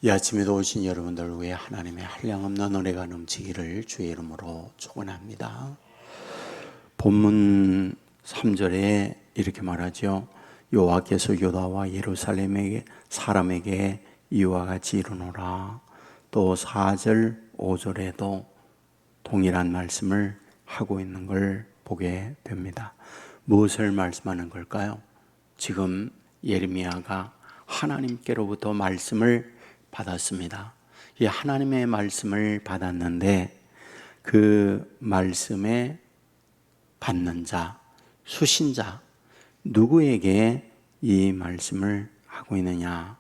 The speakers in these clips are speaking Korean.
이 아침에도 오신 여러분들 위해 하나님의 한량없는 은혜가 넘치기를 주의 이름으로 축원합니다. 본문 3절에 이렇게 말하죠. 여호와께서 유다와 예루살렘에게 사람에게 이와 같이 이르노라. 또 4절 5절에도 동일한 말씀을 하고 있는 걸 보게 됩니다. 무엇을 말씀하는 걸까요? 지금 예레미야가 하나님께로부터 말씀을 받았습니다. 이 하나님의 말씀을 받았는데 그 말씀에 받는 자, 수신자, 누구에게 이 말씀을 하고 있느냐?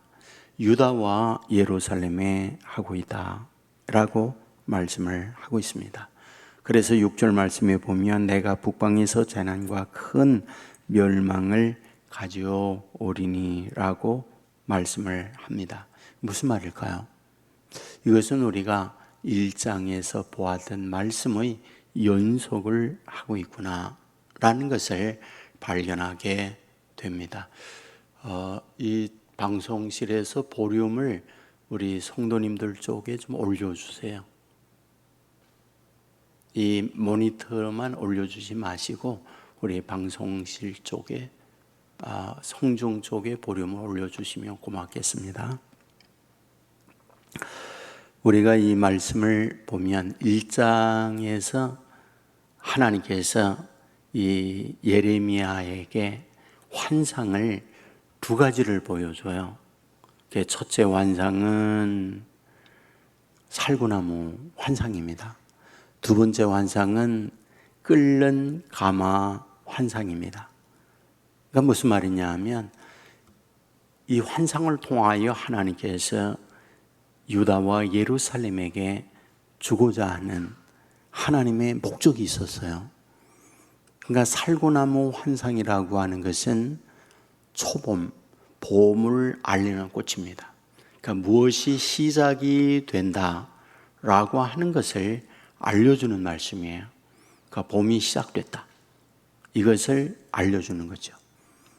유다와 예루살렘에 하고 있다 라고 말씀을 하고 있습니다. 그래서 6절 말씀에 보면 내가 북방에서 재난과 큰 멸망을 가져오리니 라고 말씀을 합니다. 무슨 말일까요? 이것은 우리가 1장에서 보았던 말씀의 연속을 하고 있구나 라는 것을 발견하게 됩니다. 이 방송실에서 볼륨을 우리 성도님들 쪽에 좀 올려주세요. 이 모니터만 올려주지 마시고 우리 방송실 쪽에 성중 쪽에 볼륨을 올려주시면 고맙겠습니다. 우리가 이 말씀을 보면 1장에서 하나님께서 이 예레미야에게 환상을 두 가지를 보여줘요. 첫째 환상은 살구나무 환상입니다. 두 번째 환상은 끓는 가마 환상입니다. 그러니까 무슨 말이냐 하면 이 환상을 통하여 하나님께서 유다와 예루살렘에게 주고자 하는 하나님의 목적이 있었어요. 그러니까 살구나무 환상이라고 하는 것은 초봄, 봄을 알리는 꽃입니다. 그러니까 무엇이 시작이 된다라고 하는 것을 알려주는 말씀이에요. 그러니까 봄이 시작됐다. 이것을 알려주는 거죠.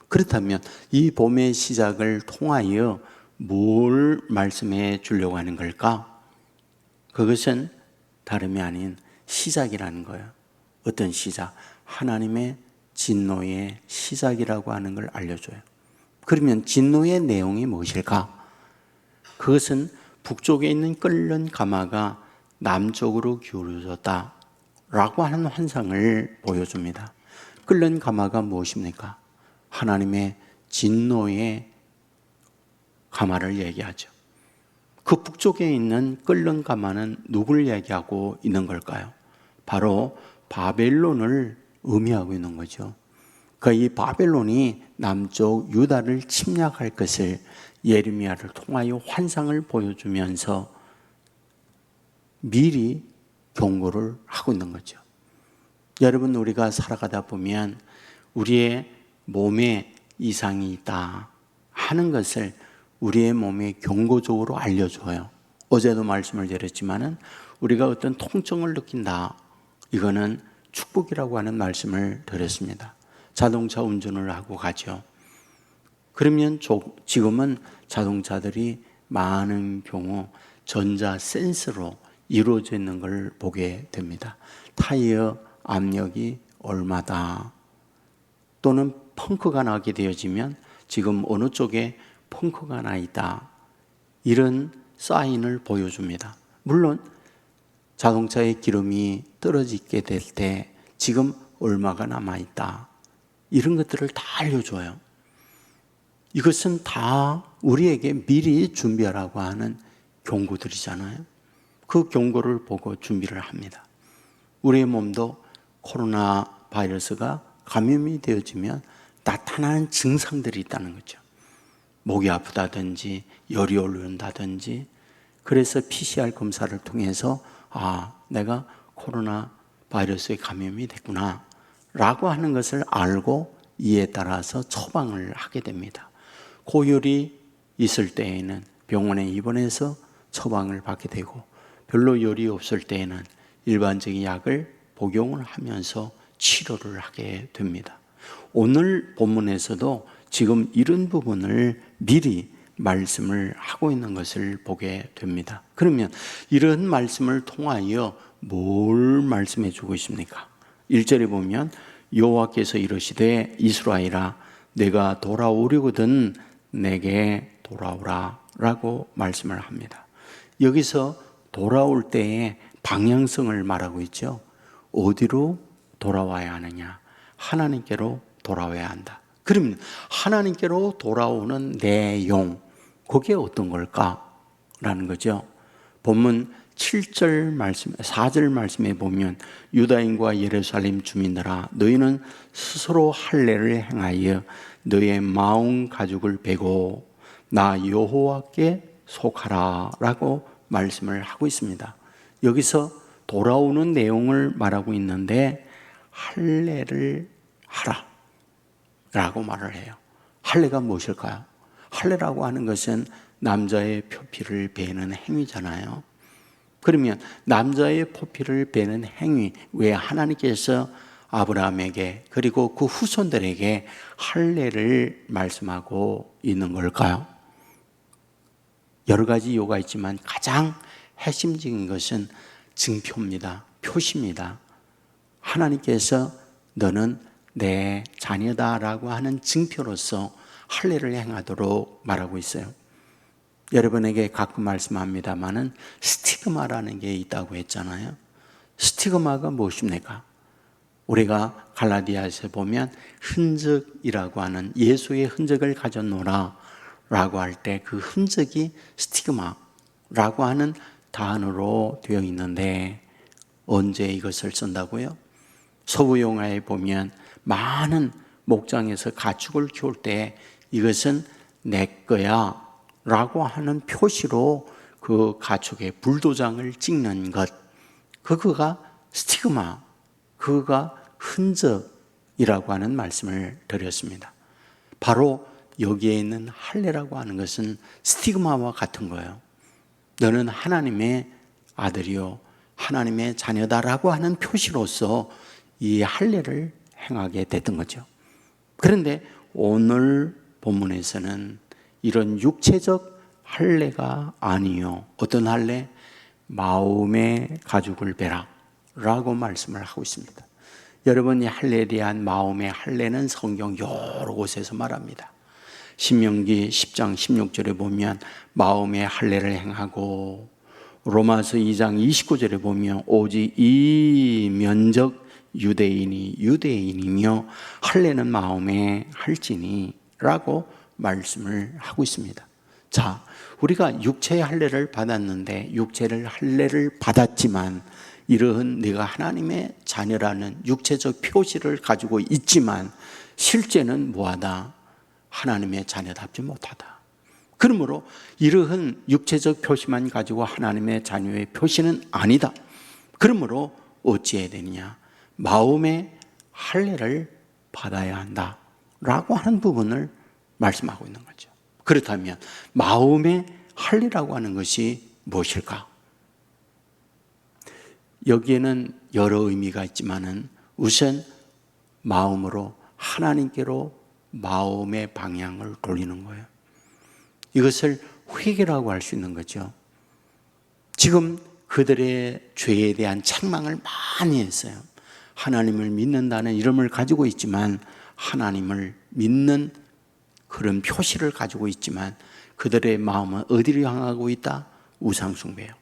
그렇다면 이 봄의 시작을 통하여 뭘 말씀해 주려고 하는 걸까? 그것은 다름이 아닌 시작이라는 거예요. 어떤 시작? 하나님의 진노의 시작이라고 하는 걸 알려줘요. 그러면 진노의 내용이 무엇일까? 그것은 북쪽에 있는 끓는 가마가 남쪽으로 기울어졌다 라고 하는 환상을 보여줍니다. 끓는 가마가 무엇입니까? 하나님의 진노의 가마를 얘기하죠. 그 북쪽에 있는 끓는 가마는 누굴 얘기하고 있는 걸까요? 바로 바벨론을 의미하고 있는 거죠. 그러니까 이 바벨론이 남쪽 유다를 침략할 것을 예레미야를 통하여 환상을 보여주면서 미리 경고를 하고 있는 거죠. 여러분, 우리가 살아가다 보면 우리의 몸에 이상이 있다 하는 것을 우리의 몸에 경고적으로 알려줘요. 어제도 말씀을 드렸지만은 우리가 어떤 통증을 느낀다. 이거는 축복이라고 하는 말씀을 드렸습니다. 자동차 운전을 하고 가죠. 그러면 지금은 자동차들이 많은 경우 전자 센서로 이루어져 있는 걸 보게 됩니다. 타이어 압력이 얼마다. 또는 펑크가 나게 되어지면 지금 어느 쪽에 펑크가 나 있다. 이런 사인을 보여줍니다. 물론 자동차의 기름이 떨어지게 될 때 지금 얼마가 남아있다. 이런 것들을 다 알려줘요. 이것은 다 우리에게 미리 준비하라고 하는 경고들이잖아요. 그 경고를 보고 준비를 합니다. 우리의 몸도 코로나 바이러스가 감염이 되어지면 나타나는 증상들이 있다는 거죠. 목이 아프다든지 열이 오른다든지. 그래서 PCR 검사를 통해서 내가 코로나 바이러스에 감염이 됐구나 라고 하는 것을 알고 이에 따라서 처방을 하게 됩니다. 고열이 있을 때에는 병원에 입원해서 처방을 받게 되고 별로 열이 없을 때에는 일반적인 약을 복용을 하면서 치료를 하게 됩니다. 오늘 본문에서도 지금 이런 부분을 미리 말씀을 하고 있는 것을 보게 됩니다. 그러면 이런 말씀을 통하여 뭘 말씀해 주고 있습니까? 1절에 보면 여호와께서 이르시되 이스라엘아 내가 돌아오려거든 내게 돌아오라 라고 말씀을 합니다. 여기서 돌아올 때의 방향성을 말하고 있죠. 어디로 돌아와야 하느냐? 하나님께로 돌아와야 한다. 그러면 하나님께로 돌아오는 내용, 그게 어떤 걸까라는 거죠. 본문 7절 말씀, 4절 말씀에 보면 유다인과 예루살렘 주민들아 너희는 스스로 할례를 행하여 너의 마음 가죽을 베고 나 여호와께 속하라 라고 말씀을 하고 있습니다. 여기서 돌아오는 내용을 말하고 있는데 할례를 하라 라고 말을 해요. 할례가 무엇일까요? 할례라고 하는 것은 남자의 표피를 베는 행위잖아요. 그러면 남자의 표피를 베는 행위, 왜 하나님께서 아브라함에게 그리고 그 후손들에게 할례를 말씀하고 있는 걸까요? 여러 가지 이유가 있지만 가장 핵심적인 것은 증표입니다. 표시입니다. 하나님께서 너는 내 자녀다라고 하는 증표로서 할례를 행하도록 말하고 있어요. 여러분에게 가끔 말씀합니다마는 스티그마라는 게 있다고 했잖아요. 스티그마가 무엇입니까? 우리가 갈라디아에서 보면 흔적이라고 하는 예수의 흔적을 가졌노라 라고 할 때 그 흔적이 스티그마라고 하는 단어로 되어 있는데 언제 이것을 쓴다고요? 서구 영화에 보면 많은 목장에서 가축을 키울 때 이것은 내 거야 라고 하는 표시로 그 가축의 불도장을 찍는 것, 그거가 스티그마, 그거가 흔적이라고 하는 말씀을 드렸습니다. 바로 여기에 있는 할례라고 하는 것은 스티그마와 같은 거예요. 너는 하나님의 아들이요 하나님의 자녀다라고 하는 표시로서 이 할례를 행하게 됐던 거죠. 그런데 오늘 본문에서는 이런 육체적 할례가 아니요, 어떤 할례? 마음의 가죽을 베라 라고 말씀을 하고 있습니다. 여러분, 이 할례에 대한 마음의 할례는 성경 여러 곳에서 말합니다. 신명기 10장 16절에 보면 마음의 할례를 행하고, 로마서 2장 29절에 보면 오직 이 면적 유대인이 유대인이며 할례는 마음에 할지니 라고 말씀을 하고 있습니다. 자, 우리가 육체의 할례를 받았는데 육체를 할례를 받았지만 이러한 내가 하나님의 자녀라는 육체적 표시를 가지고 있지만 실제는 뭐하다? 하나님의 자녀답지 못하다. 그러므로 이러한 육체적 표시만 가지고 하나님의 자녀의 표시는 아니다. 그러므로 어찌해야 되느냐? 마음의 할례를 받아야 한다 라고 하는 부분을 말씀하고 있는 거죠. 그렇다면 마음의 할례라고 하는 것이 무엇일까? 여기에는 여러 의미가 있지만은 우선 마음으로 하나님께로 마음의 방향을 돌리는 거예요. 이것을 회개라고 할 수 있는 거죠. 지금 그들의 죄에 대한 책망을 많이 했어요. 하나님을 믿는다는 이름을 가지고 있지만 하나님을 믿는 그런 표시를 가지고 있지만 그들의 마음은 어디를 향하고 있다? 우상숭배예요.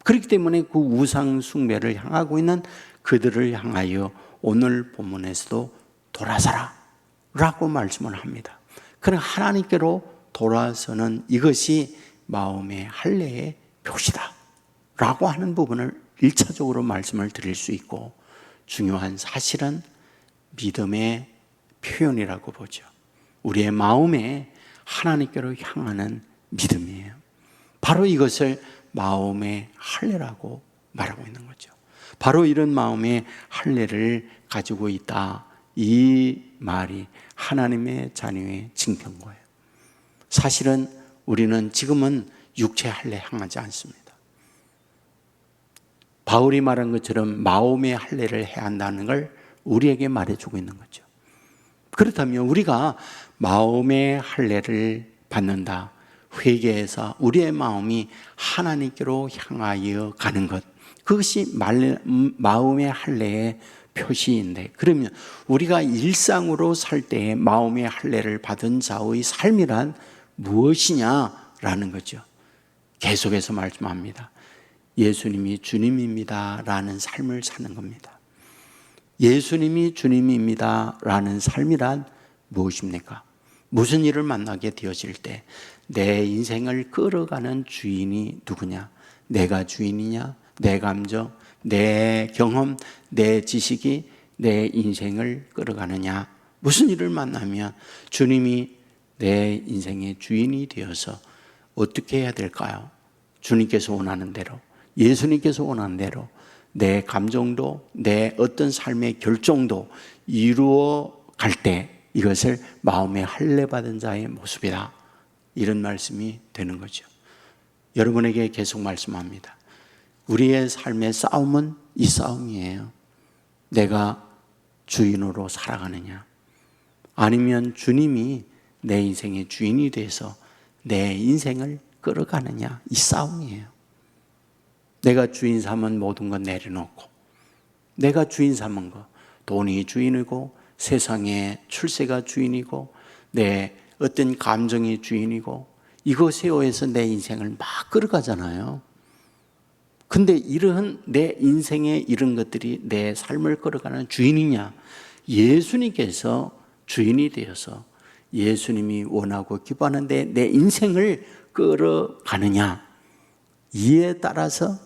그렇기 때문에 그 우상숭배를 향하고 있는 그들을 향하여 오늘 본문에서도 돌아서라 라고 말씀을 합니다. 그럼 하나님께로 돌아서는 이것이 마음의 할례의 표시다 라고 하는 부분을 1차적으로 말씀을 드릴 수 있고, 중요한 사실은 믿음의 표현이라고 보죠. 우리의 마음에 하나님께로 향하는 믿음이에요. 바로 이것을 마음의 할례라고 말하고 있는 거죠. 바로 이런 마음의 할례를 가지고 있다, 이 말이 하나님의 자녀의 증표인 거예요. 사실은 우리는 지금은 육체 할례 향하지 않습니다. 바울이 말한 것처럼 마음의 할례를 해야 한다는 걸 우리에게 말해주고 있는 거죠. 그렇다면 우리가 마음의 할례를 받는다, 회개해서 우리의 마음이 하나님께로 향하여 가는 것, 그것이 마음의 할례의 표시인데, 그러면 우리가 일상으로 살 때에 마음의 할례를 받은 자의 삶이란 무엇이냐라는 거죠. 계속해서 말씀합니다. 예수님이 주님입니다 라는 삶을 사는 겁니다. 예수님이 주님입니다 라는 삶이란 무엇입니까? 무슨 일을 만나게 되어질 때 내 인생을 끌어가는 주인이 누구냐? 내가 주인이냐? 내 감정, 내 경험, 내 지식이 내 인생을 끌어가느냐? 무슨 일을 만나면 주님이 내 인생의 주인이 되어서 어떻게 해야 될까요? 주님께서 원하는 대로, 예수님께서 원하는 대로 내 감정도, 내 어떤 삶의 결정도 이루어 갈 때 이것을 마음의 할례 받은 자의 모습이다, 이런 말씀이 되는 거죠. 여러분에게 계속 말씀합니다. 우리의 삶의 싸움은 이 싸움이에요. 내가 주인으로 살아가느냐, 아니면 주님이 내 인생의 주인이 돼서 내 인생을 끌어가느냐, 이 싸움이에요. 내가 주인 삼은 모든 건 내려놓고, 내가 주인 삼은 것, 돈이 주인이고 세상의 출세가 주인이고 내 어떤 감정이 주인이고, 이것에 의해서 내 인생을 막 끌어가잖아요. 근데 이러한 내 인생의 이런 것들이 내 삶을 끌어가는 주인이냐, 예수님께서 주인이 되어서 예수님이 원하고 기뻐하는데 내 인생을 끌어가느냐, 이에 따라서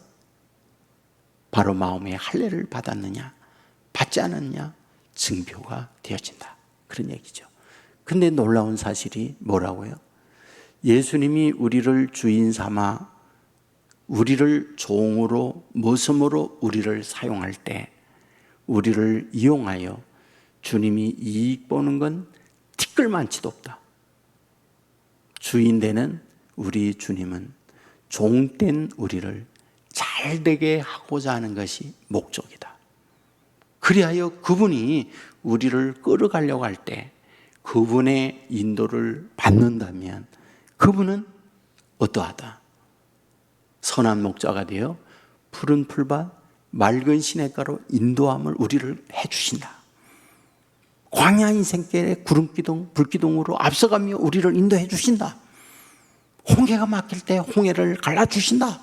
바로 마음의 할례를 받았느냐 받지 않았느냐 증표가 되어진다, 그런 얘기죠. 근데 놀라운 사실이 뭐라고요? 예수님이 우리를 주인 삼아 우리를 종으로, 모섬으로 우리를 사용할 때, 우리를 이용하여 주님이 이익 보는 건 티끌만치도 없다. 주인 되는 우리 주님은 종된 우리를 잘되게 하고자 하는 것이 목적이다. 그리하여 그분이 우리를 끌어가려고 할 때 그분의 인도를 받는다면 그분은 어떠하다? 선한 목자가 되어 푸른 풀밭 맑은 시냇가로 인도함을 우리를 해주신다. 광야 인생길에 구름기둥 불기둥으로 앞서가며 우리를 인도해 주신다. 홍해가 막힐 때 홍해를 갈라주신다.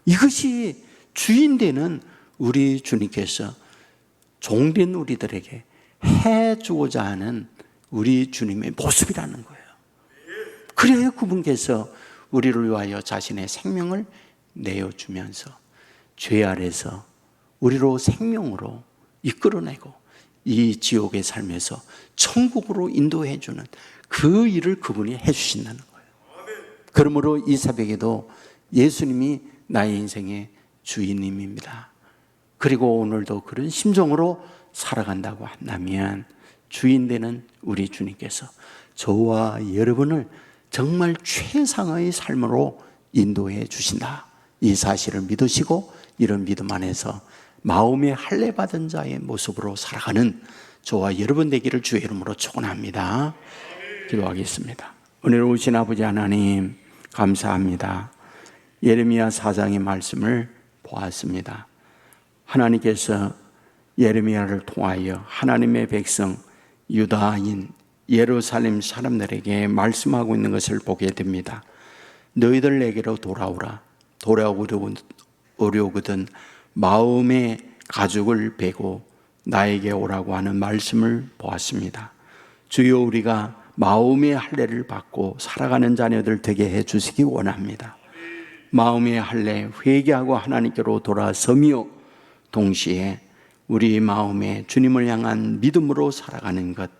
이것이 주인 되는 우리 주님께서 종된 우리들에게 해주고자 하는 우리 주님의 모습이라는 거예요. 그래야 그분께서 우리를 위하여 자신의 생명을 내어주면서 죄 아래서 우리로 생명으로 이끌어내고 이 지옥의 삶에서 천국으로 인도해 주는 그 일을 그분이 해주신다는 거예요. 그러므로 이 새벽에도 예수님이 나의 인생의 주인님입니다. 그리고 오늘도 그런 심정으로 살아간다고 한다면 주인 되는 우리 주님께서 저와 여러분을 정말 최상의 삶으로 인도해 주신다. 이 사실을 믿으시고 이런 믿음 안에서 마음의 할례 받은 자의 모습으로 살아가는 저와 여러분 되기를 주의 이름으로 축원합니다. 기도하겠습니다. 은혜로우신 아버지 하나님 감사합니다. 예레미야 4장의 말씀을 보았습니다. 하나님께서 예레미야를 통하여 하나님의 백성 유다인 예루살렘 사람들에게 말씀하고 있는 것을 보게 됩니다. 너희들 내게로 돌아오라. 돌아오려거든 마음의 가죽을 베고 나에게 오라고 하는 말씀을 보았습니다. 주여, 우리가 마음의 할례를 받고 살아가는 자녀들 되게 해주시기 원합니다. 마음의 할례, 회개하고 하나님께로 돌아서며 동시에 우리 마음에 주님을 향한 믿음으로 살아가는 것,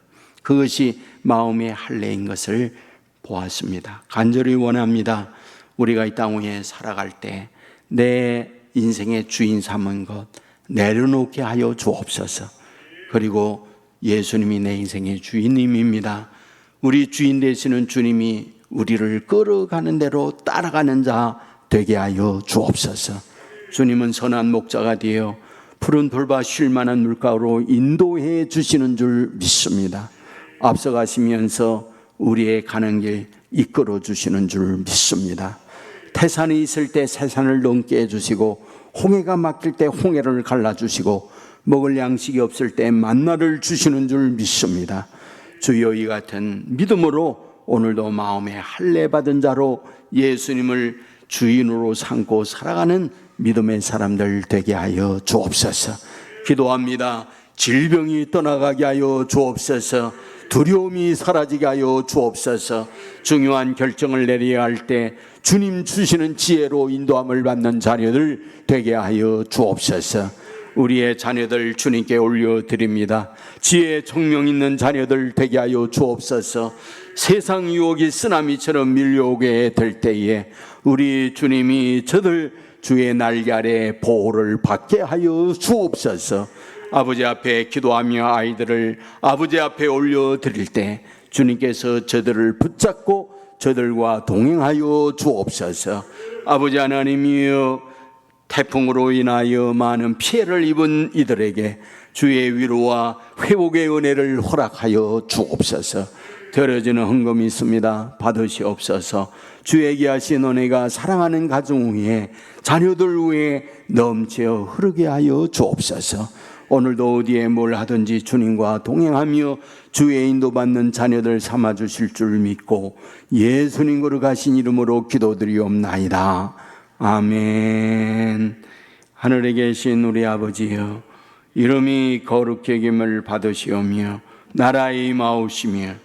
그것이 마음의 할례인 것을 보았습니다. 간절히 원합니다. 우리가 이 땅 위에 살아갈 때 내 인생의 주인 삼은 것 내려놓게 하여 주옵소서. 그리고 예수님이 내 인생의 주인님입니다. 우리 주인 되시는 주님이 우리를 끌어가는 대로 따라가는 자 되게 하여 주옵소서. 주님은 선한 목자가 되어 푸른 돌밭 쉴 만한 물가로 인도해 주시는 줄 믿습니다. 앞서가시면서 우리의 가는 길 이끌어 주시는 줄 믿습니다. 태산이 있을 때 태산을 넘게 해주시고, 홍해가 막힐 때 홍해를 갈라주시고, 먹을 양식이 없을 때 만나를 주시는 줄 믿습니다. 주여, 이 같은 믿음으로 오늘도 마음에 할례 받은 자로 예수님을 주인으로 삼고 살아가는 믿음의 사람들 되게 하여 주옵소서. 기도합니다. 질병이 떠나가게 하여 주옵소서. 두려움이 사라지게 하여 주옵소서. 중요한 결정을 내려야 할 때 주님 주시는 지혜로 인도함을 받는 자녀들 되게 하여 주옵소서. 우리의 자녀들 주님께 올려드립니다. 지혜 총명 있는 자녀들 되게 하여 주옵소서. 세상 유혹이 쓰나미처럼 밀려오게 될 때에 우리 주님이 저들 주의 날개 아래 보호를 받게 하여 주옵소서. 아버지 앞에 기도하며 아이들을 아버지 앞에 올려드릴 때 주님께서 저들을 붙잡고 저들과 동행하여 주옵소서. 아버지 하나님이여, 태풍으로 인하여 많은 피해를 입은 이들에게 주의 위로와 회복의 은혜를 허락하여 주옵소서. 들어지는 헌금이 있습니다. 받으시옵소서. 주에게 하신 은혜가 사랑하는 가정 위에 자녀들 위에 넘쳐 흐르게 하여 주옵소서. 오늘도 어디에 뭘 하든지 주님과 동행하며 주의 인도받는 자녀들 삼아주실 줄 믿고 예수님 거룩하신 이름으로 기도드리옵나이다. 아멘. 하늘에 계신 우리 아버지여, 이름이 거룩히 여김을 받으시오며 나라의 임하옵시며